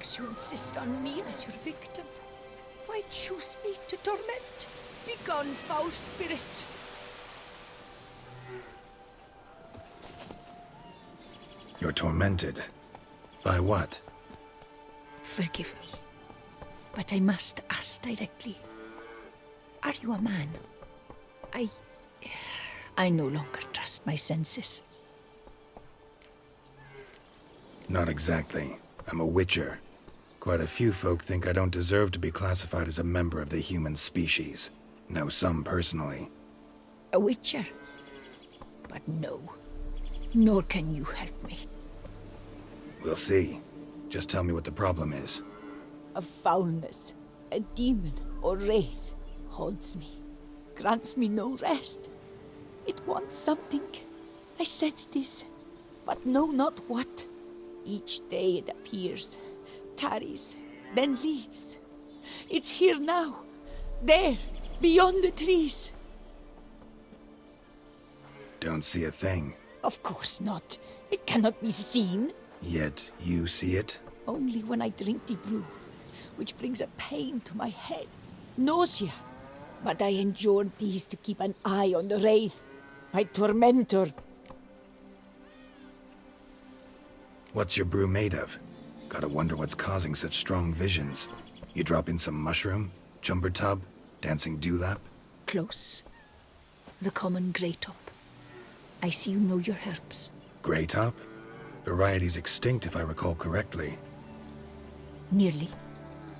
course you insist on me as your victim. Why choose me to torment? Begone, foul spirit! You're tormented. By what? Forgive me, but I must ask directly. Are you a man? I no longer trust my senses. Not exactly. I'm a witcher. Quite a few folk think I don't deserve to be classified as a member of the human species. Know some personally. A witcher? But no, nor can you help me. We'll see. Just tell me what the problem is. A foulness, a demon or wraith haunts me, grants me no rest. It wants something. I sense this, but know not what. Each day it appears, tarries, then leaves. It's here now, there, beyond the trees. Don't see a thing. Of course not. It cannot be seen. Yet you see it? Only when I drink the brew, which brings a pain to my head, nausea. But I endured these to keep an eye on the wraith, my tormentor. What's your brew made of? Gotta wonder what's causing such strong visions. You drop in some mushroom, jumper tub, dancing dewlap? Close. The common grey top. I see you know your herbs. Grey top? Variety's extinct if I recall correctly. Nearly,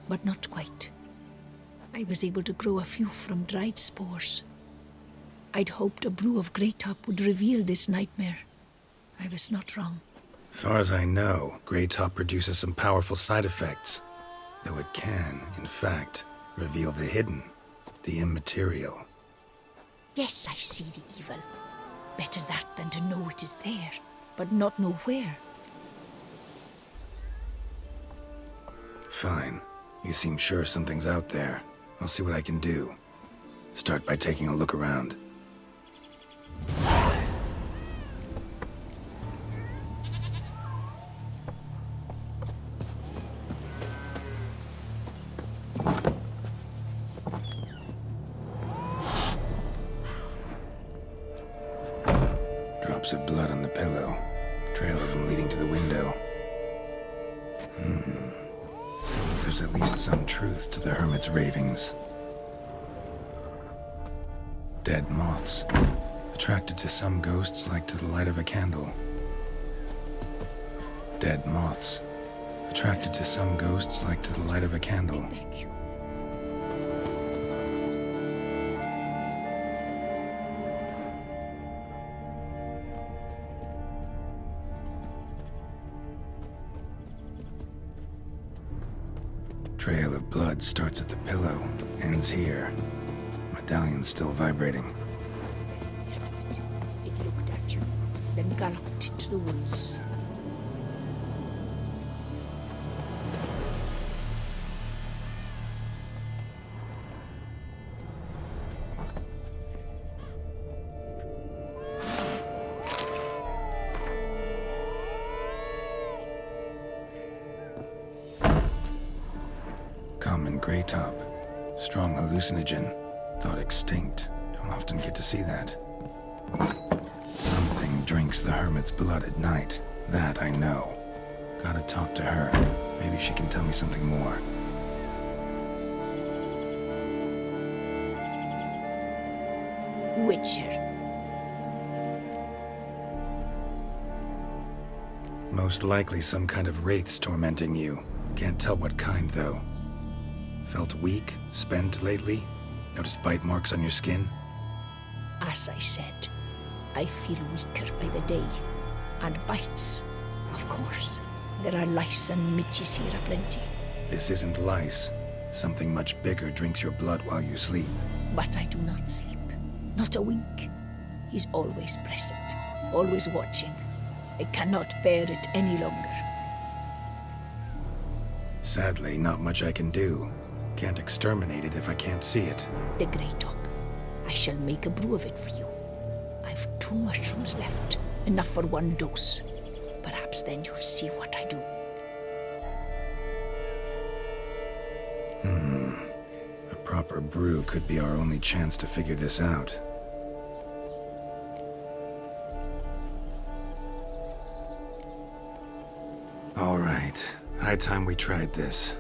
but not quite. I was able to grow a few from dried spores. I'd hoped a brew of grey top would reveal this nightmare. I was not wrong. Far as I know, grey top produces some powerful side effects. Though it can, in fact, reveal the hidden, the immaterial. Yes, I see the evil. Better that than to know it is there, but not know where. Fine. You seem sure something's out there. I'll see what I can do. Start by taking a look around. Drops of blood on the pillow. Trail of them leading to the window. Seems there's at least some truth to the hermit's ravings. Dead moths. Attracted to some ghosts like to the light of a candle. Dead moths. Attracted to some ghosts like to the light of a candle. Trail of blood starts at the pillow, ends here. Medallion's still vibrating. It looked at you, then galloped into the woods. Common gray top. Strong hallucinogen. Thought extinct. Don't often get to see that. Something drinks the hermit's blood at night. That I know. Gotta talk to her. Maybe she can tell me something more. Witcher. Most likely some kind of wraith's tormenting you. Can't tell what kind, though. Felt weak, spent lately? Noticed bite marks on your skin? As I said, I feel weaker by the day. And bites, of course. There are lice and midges here aplenty. This isn't lice. Something much bigger drinks your blood while you sleep. But I do not sleep. Not a wink. He's always present, always watching. I cannot bear it any longer. Sadly, not much I can do. Can't exterminate it if I can't see it. The grey top. I shall make a brew of it for you. I've 2 mushrooms left, enough for 1 dose. Perhaps then you'll see what I do. proper brew could be our only chance to figure this out. All right, high time we tried this.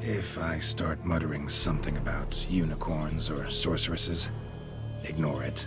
If I start muttering something about unicorns or sorceresses, ignore it.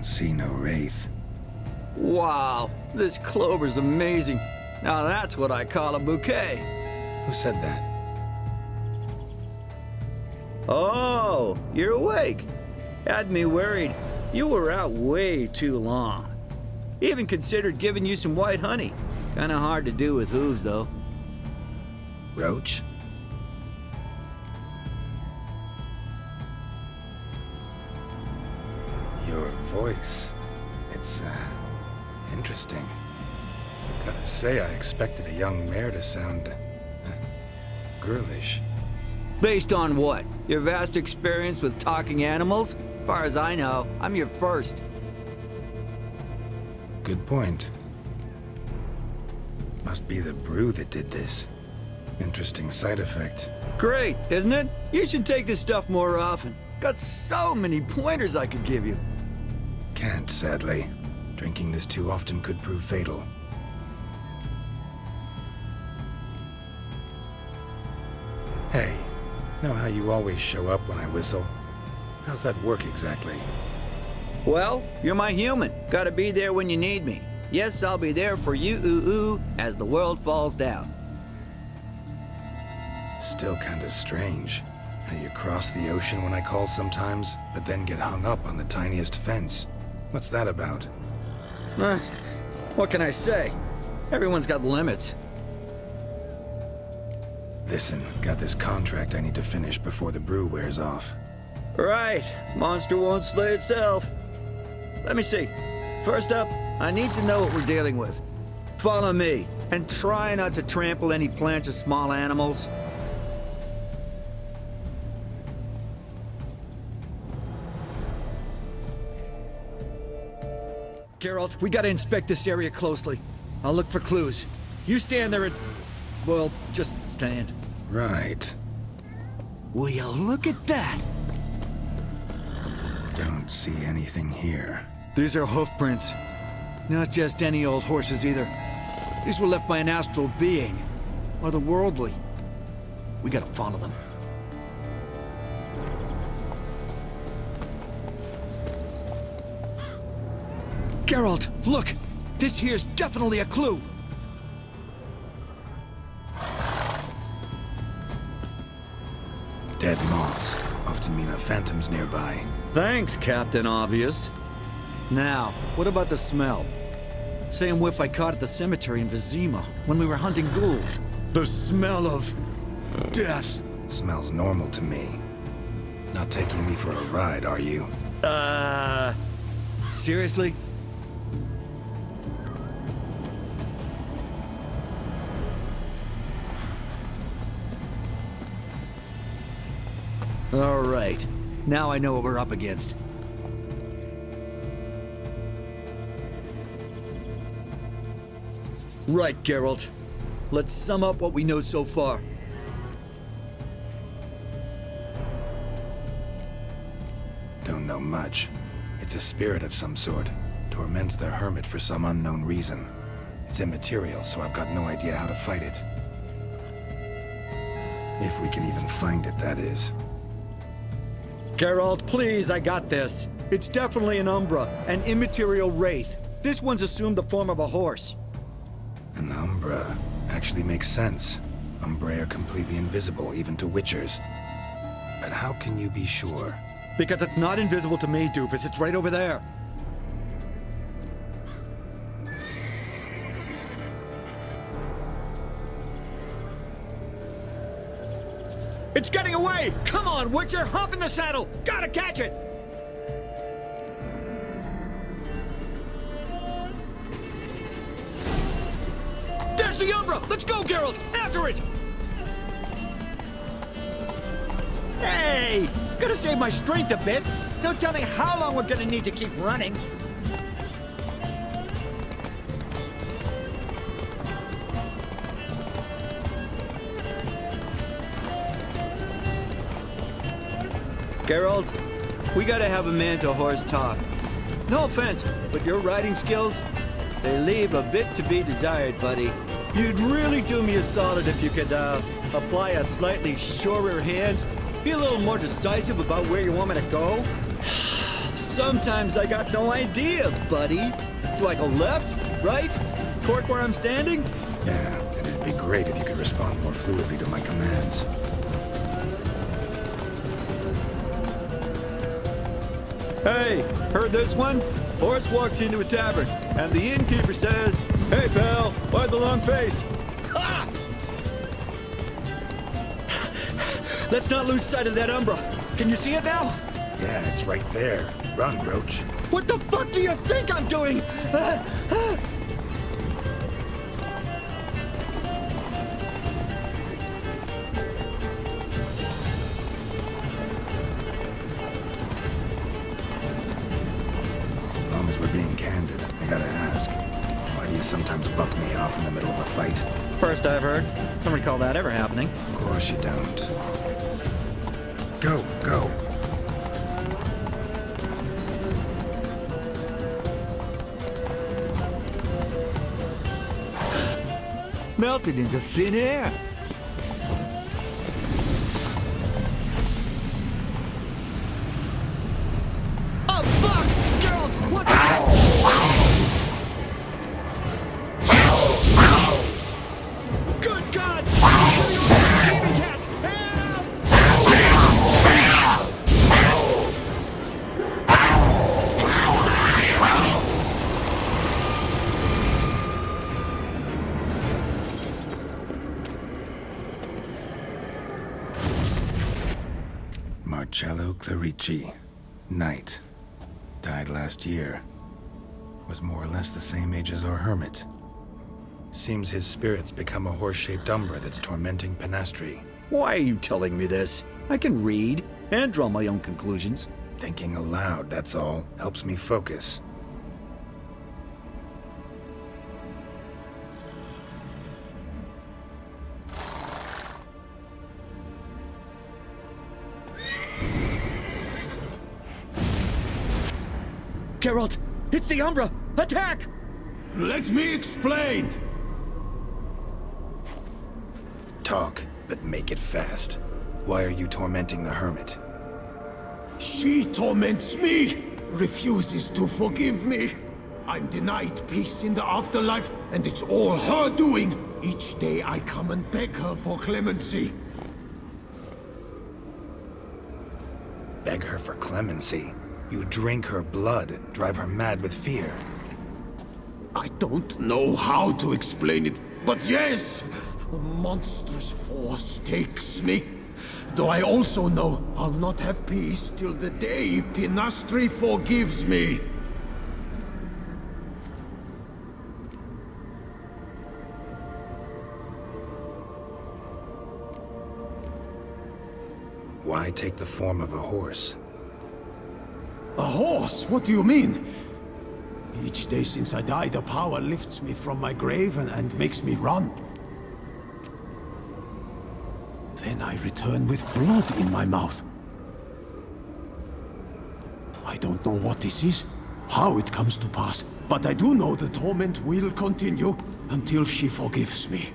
See no wraith. Wow, this clover's amazing. Now that's what I call a bouquet. Who said that? Oh, you're awake. Had me worried. You were out way too long. Even considered giving you some white honey. Kinda hard to do with hooves, though. Roach? Your voice. It's, interesting. Gotta say, I expected a young mare to sound, girlish. Based on what? Your vast experience with talking animals? As far as I know, I'm your first. Good point. Must be the brew that did this. Interesting side effect. Great, isn't it? You should take this stuff more often. Got so many pointers I could give you. Can't, sadly. Drinking this too often could prove fatal. Hey, know how you always show up when I whistle? How's that work exactly? Well, you're my human. Gotta be there when you need me. Yes, I'll be there for you, ooh, as the world falls down. Still kinda strange. How you cross the ocean when I call sometimes, but then get hung up on the tiniest fence. What's that about? What can I say? Everyone's got limits. Listen, got this contract I need to finish before the brew wears off. Right. Monster won't slay itself. Let me see. First up, I need to know what we're dealing with. Follow me, and try not to trample any plants or small animals. Geralt, we gotta inspect this area closely. I'll look for clues. You stand there and... well, just stand. Right. Will you look at that? Don't see anything here. These are hoof prints. Not just any old horses either. These were left by an astral being. Otherworldly. We gotta follow them. Geralt, look! This here's definitely a clue! Dead moths often mean a phantom's nearby. Thanks, Captain Obvious. Now, what about the smell? Same whiff I caught at the cemetery in Vizima when we were hunting ghouls. The smell of... death. Smells normal to me. Not taking me for a ride, are you? Seriously? All right. Now I know what we're up against. Right, Geralt. Let's sum up what we know so far. Don't know much. It's a spirit of some sort. Torments the hermit for some unknown reason. It's immaterial, so I've got no idea how to fight it. If we can even find it, that is. Geralt, please, I got this. It's definitely an Umbra, an immaterial wraith. This one's assumed the form of a horse. An Umbra actually makes sense. Umbrae are completely invisible, even to Witchers. But how can you be sure? Because it's not invisible to me, Doofus. It's right over there. It's getting away! Come on, Witcher! Hop in the saddle! Gotta catch it! There's the Umbra! Let's go, Geralt! After it! Hey! Gotta save my strength a bit. No telling how long we're gonna need to keep running. Geralt, we gotta have a man-to-horse talk. No offense, but your riding skills, they leave a bit to be desired, buddy. You'd really do me a solid if you could, apply a slightly surer hand. Be a little more decisive about where you want me to go. Sometimes I got no idea, buddy. Do I go left, right, torque where I'm standing? Yeah, and it'd be great if you could respond more fluidly to my commands. Hey, heard this one? Horse walks into a tavern, and the innkeeper says, "Hey, pal, why the long face?" Ah! Let's not lose sight of that Umbra. Can you see it now? Yeah, it's right there. Run, Roach. What the fuck do you think I'm doing? As long as we're being candid, I gotta ask. Why do you sometimes buck me off in the middle of a fight? First I've heard. Don't recall that ever happening. Of course you don't. Go, go. Melted into thin air. Oh, fuck! Geralt, what the hell? Good gods! Keep me, cat! Help! Marcello Clarici. Knight. Died last year. Was more or less the same age as our hermit. Seems his spirit's become a horse-shaped umbra that's tormenting Penastri. Why are you telling me this? I can read and draw my own conclusions. Thinking aloud, that's all. Helps me focus. Geralt, it's the Umbra! Attack! Let me explain! Talk, but make it fast. Why are you tormenting the hermit? She torments me, refuses to forgive me. I'm denied peace in the afterlife, and it's all her doing. Each day I come and beg her for clemency. Beg her for clemency. You drink her blood, drive her mad with fear. I don't know how to explain it, but yes, a monstrous force takes me. Though I also know I'll not have peace till the day Penastri forgives me. Why take the form of a horse? A horse? What do you mean? Each day since I died, a power lifts me from my grave and makes me run. Then I return with blood in my mouth. I don't know what this is, how it comes to pass, but I do know the torment will continue until she forgives me.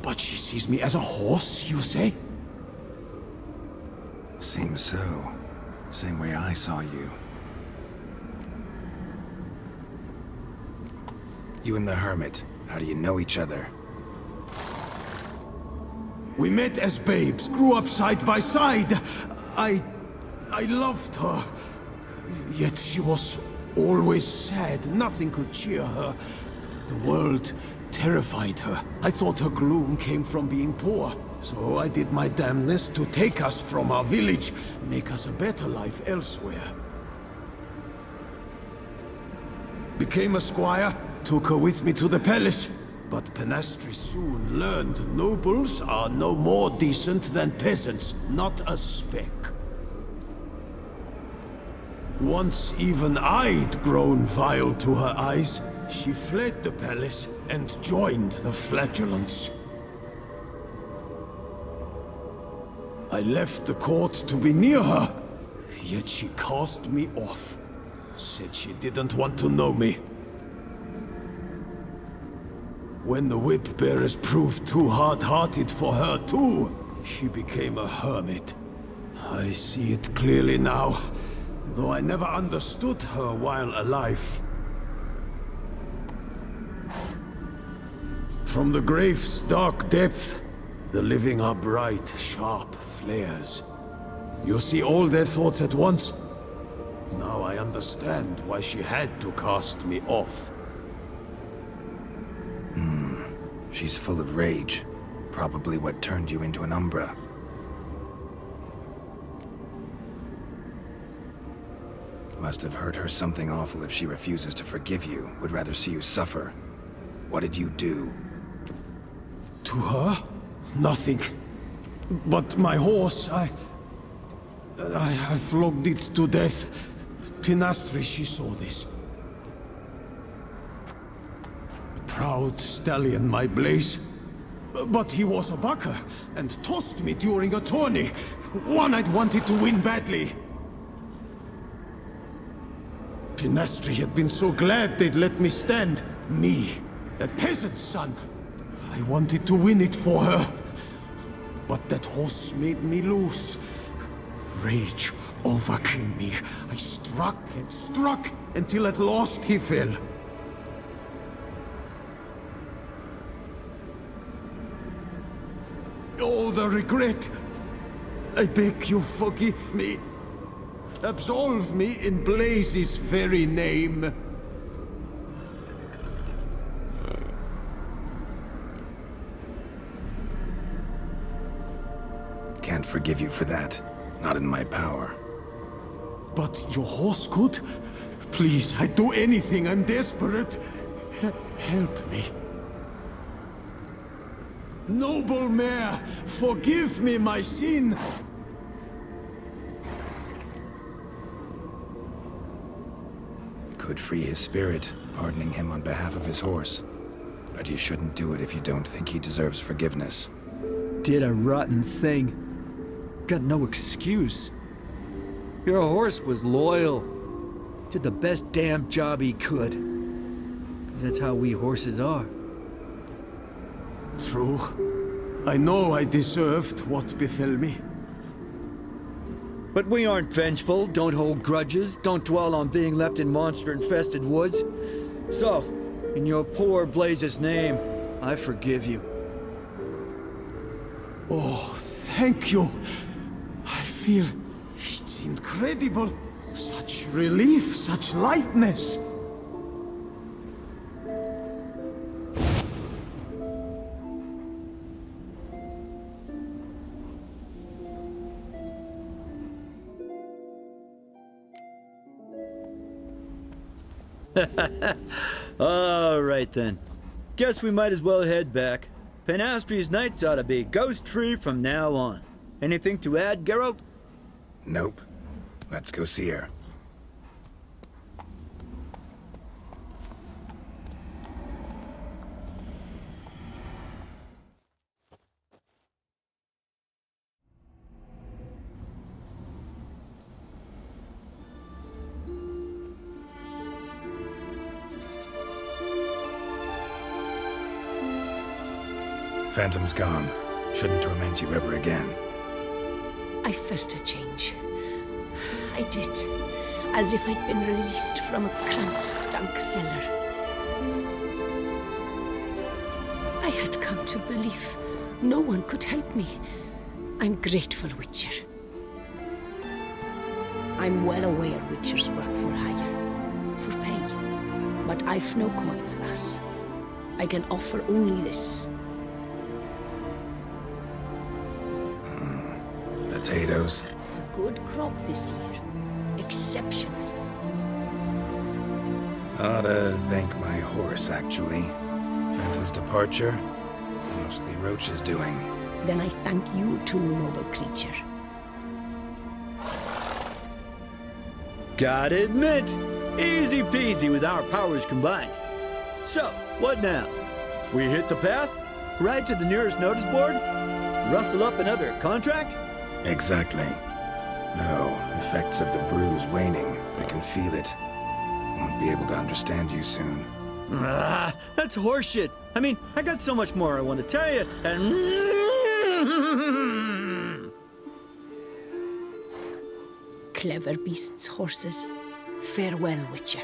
But she sees me as a horse, you say? Seems so. Same way I saw you. You and the hermit, how do you know each other? We met as babes, grew up side by side. I loved her. Yet she was always sad. Nothing could cheer her. The world terrified her. I thought her gloom came from being poor. So I did my damnedest to take us from our village, make us a better life elsewhere. Became a squire, took her with me to the palace. But Penastri soon learned nobles are no more decent than peasants, not a speck. Once even I'd grown vile to her eyes, she fled the palace and joined the flagellants. I left the court to be near her, yet she cast me off. Said she didn't want to know me. When the whip-bearers proved too hard-hearted for her too, she became a hermit. I see it clearly now, though I never understood her while alive. From the grave's dark depth, the living are bright, sharp flares. You see all their thoughts at once. Now I understand why she had to cast me off. She's full of rage. Probably what turned you into an Umbra. Must have hurt her something awful if she refuses to forgive you, would rather see you suffer. What did you do? To her? Nothing. But my horse, I flogged it to death. Penastri, she saw this. Proud stallion, my Blaze. But he was a bucker, and tossed me during a tourney. One I'd wanted to win badly. Penastri had been so glad they'd let me stand. Me, a peasant's son. I wanted to win it for her. But that horse made me loose. Rage overcame me. I struck and struck, until at last he fell. Oh, the regret! I beg you, forgive me. Absolve me in Blaze's very name. Can't forgive you for that. Not in my power. But your horse could? Please, I'd do anything. I'm desperate. Help me. Noble mare, forgive me my sin. Could free his spirit, pardoning him on behalf of his horse. But you shouldn't do it if you don't think he deserves forgiveness. Did a rotten thing. Got no excuse. Your horse was loyal. Did the best damn job he could. 'Cause that's how we horses are. True. I know I deserved what befell me. But we aren't vengeful, don't hold grudges, don't dwell on being left in monster-infested woods. So, in your poor Blaze's name, I forgive you. Oh, thank you. I feel it's incredible. Such relief, such lightness. All right then. Guess we might as well head back. Penastri's Knights ought to be ghost-free from now on. Anything to add, Geralt? Nope. Let's go see her. Phantom's gone. Shouldn't torment you ever again. I felt a change. I did. As if I'd been released from a cramped, dark cellar. I had come to believe no one could help me. I'm grateful, Witcher. I'm well aware Witchers work for hire, for pay. But I've no coin, alas. I can offer only this. Potatoes. A good crop this year. Exceptional. Ought to thank my horse, actually. Phantom's departure, mostly Roach's doing. Then I thank you too, noble creature. Gotta admit, easy peasy with our powers combined. So, what now? We hit the path? Ride to the nearest notice board? Rustle up another contract? Exactly. Oh, effects of the bruise waning. I can feel it. Won't be able to understand you soon. Ah, that's horseshit. I mean, I got so much more I want to tell you, and... Clever beasts, horses. Farewell, Witcher.